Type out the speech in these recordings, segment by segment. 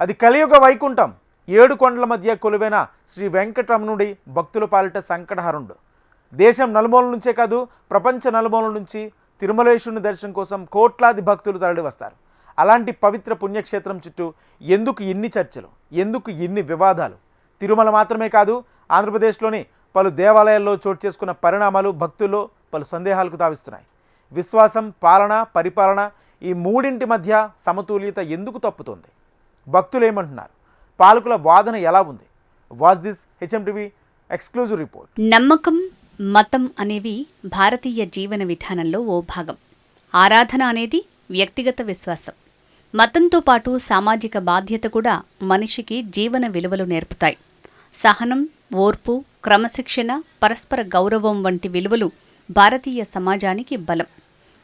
అది కలియుగ వైకుంఠం. 7 కొండల మధ్య కొలువైన శ్రీ వెంకటరమణుడి భక్తుల పాలిట సంకటహరుడు. దేశం నలుమూల నుంచే కాదు, ప్రపంచ నలుమూల నుంచి తిరుమలేశుని దర్శనం కోసం కోట్లాది భక్తులు తరలి వస్తారు. అలాంటి పవిత్ర పుణ్యక్షేత్రం చుట్టూ ఎందుకు ఇన్ని చర్చలు, ఎందుకు ఇన్ని వివాదాలు? తిరుమల మాత్రమే కాదు, ఆంధ్రప్రదేశ్లోని పలు దేవాలయాల్లో చోటు చేసుకున్న పరిణామాలు భక్తుల్లో పలు సందేహాలకు తావిస్తున్నాయి. విశ్వాసం, పాలన, పరిపాలన ఈ మూడింటి మధ్య సమతుల్యత ఎందుకు తప్పుతోంది? భక్తులు ఏమంటున్నారు? పాలకుల వాదన ఎలా ఉంది? Watch this HMTV exclusive report. నమ్మకం, మతం అనేవి భారతీయ జీవన విధానంలో ఓ భాగం. ఆరాధన అనేది వ్యక్తిగత విశ్వాసం. మతంతో పాటు సామాజిక బాధ్యత కూడా మనిషికి జీవన విలువలు నేర్పుతాయి. సహనం, ఓర్పు, క్రమశిక్షణ, పరస్పర గౌరవం వంటి విలువలు భారతీయ సమాజానికి బలం.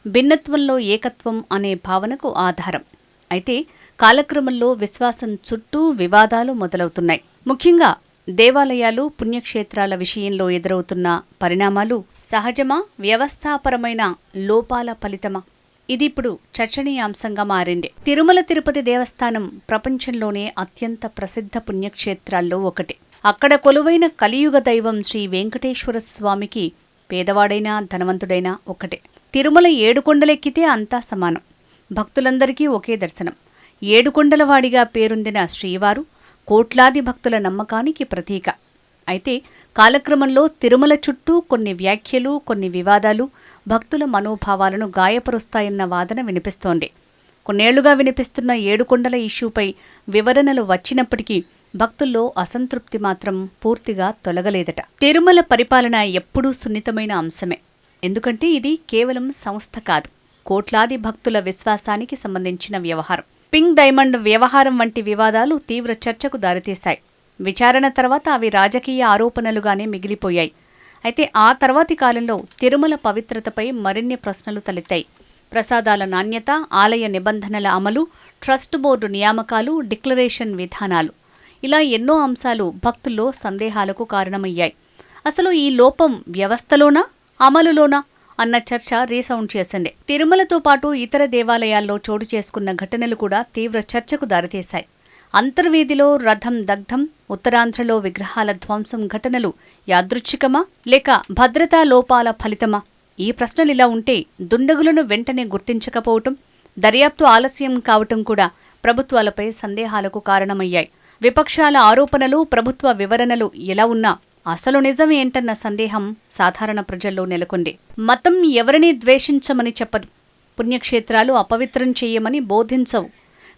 భిన్నత్వంలో ఏకత్వం అనే భావనకు ఆధారం. అయితే కాలక్రమంలో విశ్వాసం చుట్టూ వివాదాలు మొదలవుతున్నాయి. ముఖ్యంగా దేవాలయాలు, పుణ్యక్షేత్రాల విషయంలో ఎదురవుతున్న పరిణామాలు సహజమా, వ్యవస్థాపరమైన లోపాల ఫలితమా? ఇది ఇప్పుడు చర్చనీయాంశంగా మారింది. తిరుమల తిరుపతి దేవస్థానం ప్రపంచంలోనే అత్యంత ప్రసిద్ధ పుణ్యక్షేత్రాల్లో ఒకటి. అక్కడ కొలువైన కలియుగ దైవం శ్రీ వెంకటేశ్వర స్వామికి పేదవాడైనా ధనవంతుడైనా ఒకటే. తిరుమల 7 కొండలెక్కితే అంతా సమానం. భక్తులందరికీ ఒకే దర్శనం. 7 కొండలవాడిగా పేరొందిన శ్రీవారు కోట్లాది భక్తుల నమ్మకానికి ప్రతీక. అయితే కాలక్రమంలో తిరుమల చుట్టూ కొన్ని వ్యాఖ్యలు, కొన్ని వివాదాలు భక్తుల మనోభావాలను గాయపరుస్తాయన్న వాదన వినిపిస్తోంది. కొన్నేళ్లుగా వినిపిస్తున్న 7 కొండల ఇష్యూపై వివరణలు వచ్చినప్పటికీ భక్తుల్లో అసంతృప్తి మాత్రం పూర్తిగా తొలగలేదట. తిరుమల పరిపాలన ఎప్పుడూ సున్నితమైన అంశమే. ఎందుకంటే ఇది కేవలం సంస్థ కాదు, కోట్లాది భక్తుల విశ్వాసానికి సంబంధించిన వ్యవహారం. పింక్ డైమండ్ వ్యవహారం వంటి వివాదాలు తీవ్ర చర్చకు దారితీశాయి. విచారణ తర్వాత అవి రాజకీయ ఆరోపణలుగానే మిగిలిపోయాయి. అయితే ఆ తర్వాతి కాలంలో తిరుమల పవిత్రతపై మరిన్ని ప్రశ్నలు తలెత్తాయి. ప్రసాదాల నాణ్యత, ఆలయ నిబంధనల అమలు, ట్రస్ట్ బోర్డు నియామకాలు, డిక్లరేషన్ విధానాలు, ఇలా ఎన్నో అంశాలు భక్తుల్లో సందేహాలకు కారణమయ్యాయి. అసలు ఈ లోపం వ్యవస్థలోనా, అమలులోనా అన్న చర్చ రీసౌండ్ చేసింది. తిరుమలతో పాటు ఇతర దేవాలయాల్లో చోటు చేసుకున్న ఘటనలు కూడా తీవ్ర చర్చకు దారితీశాయి. అంతర్వేదిలో రథం దగ్ధం, ఉత్తరాంధ్రలో విగ్రహాల ధ్వంసం ఘటనలు యాదృచ్ఛికమా లేక భద్రతా లోపాల ఫలితమా? ఈ ప్రశ్నలిలా ఉంటే దుండగులను వెంటనే గుర్తించకపోవటం, దర్యాప్తు ఆలస్యం కావటం కూడా ప్రభుత్వాలపై సందేహాలకు కారణమయ్యాయి. విపక్షాల ఆరోపణలు, ప్రభుత్వ వివరణలు ఎలా ఉన్నా అసలు నిజం ఏంటన్న సందేహం సాధారణ ప్రజల్లో నెలకొంది. మతం ఎవరినీ ద్వేషించమని చెప్పదు, పుణ్యక్షేత్రాలు అపవిత్రం చేయమని బోధించవు.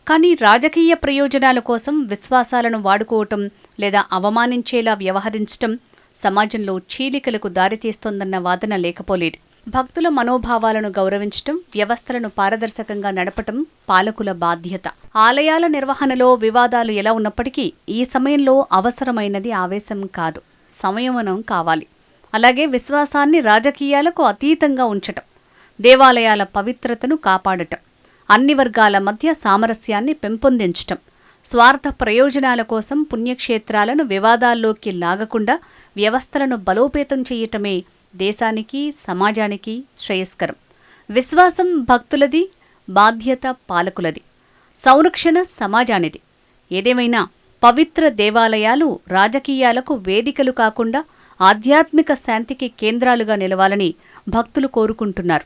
కానీ రాజకీయ ప్రయోజనాల కోసం విశ్వాసాలను వాడుకోవటం లేదా అవమానించేలా వ్యవహరించటం సమాజంలో చీలికలకు దారితీస్తోందన్న వాదన లేకపోలేదు. భక్తుల మనోభావాలను గౌరవించటం, వ్యవస్థలను పారదర్శకంగా నడపటం పాలకుల బాధ్యత. ఆలయాల నిర్వహణలో వివాదాలు ఎలా ఉన్నప్పటికీ ఈ సమయంలో అవసరమైనది ఆవేశం కాదు, సంయమనం కావాలి. అలాగే విశ్వాసాన్ని రాజకీయాలకు అతీతంగా ఉంచటం, దేవాలయాల పవిత్రతను కాపాడటం, అన్ని వర్గాల మధ్య సామరస్యాన్ని పెంపొందించటం, స్వార్థ ప్రయోజనాల కోసం పుణ్యక్షేత్రాలను వివాదాల్లోకి లాగకుండా వ్యవస్థలను బలోపేతం చేయటమే దేశానికి, సమాజానికి శ్రేయస్కరం. విశ్వాసం భక్తులది, బాధ్యత పాలకులది, సంరక్షణ సమాజానిది. ఏదేమైనా పవిత్ర దేవాలయాలు రాజకీయాలకు వేదికలు కాకుండా ఆధ్యాత్మిక శాంతికి కేంద్రాలుగా నిలవాలని భక్తులు కోరుకుంటున్నారు.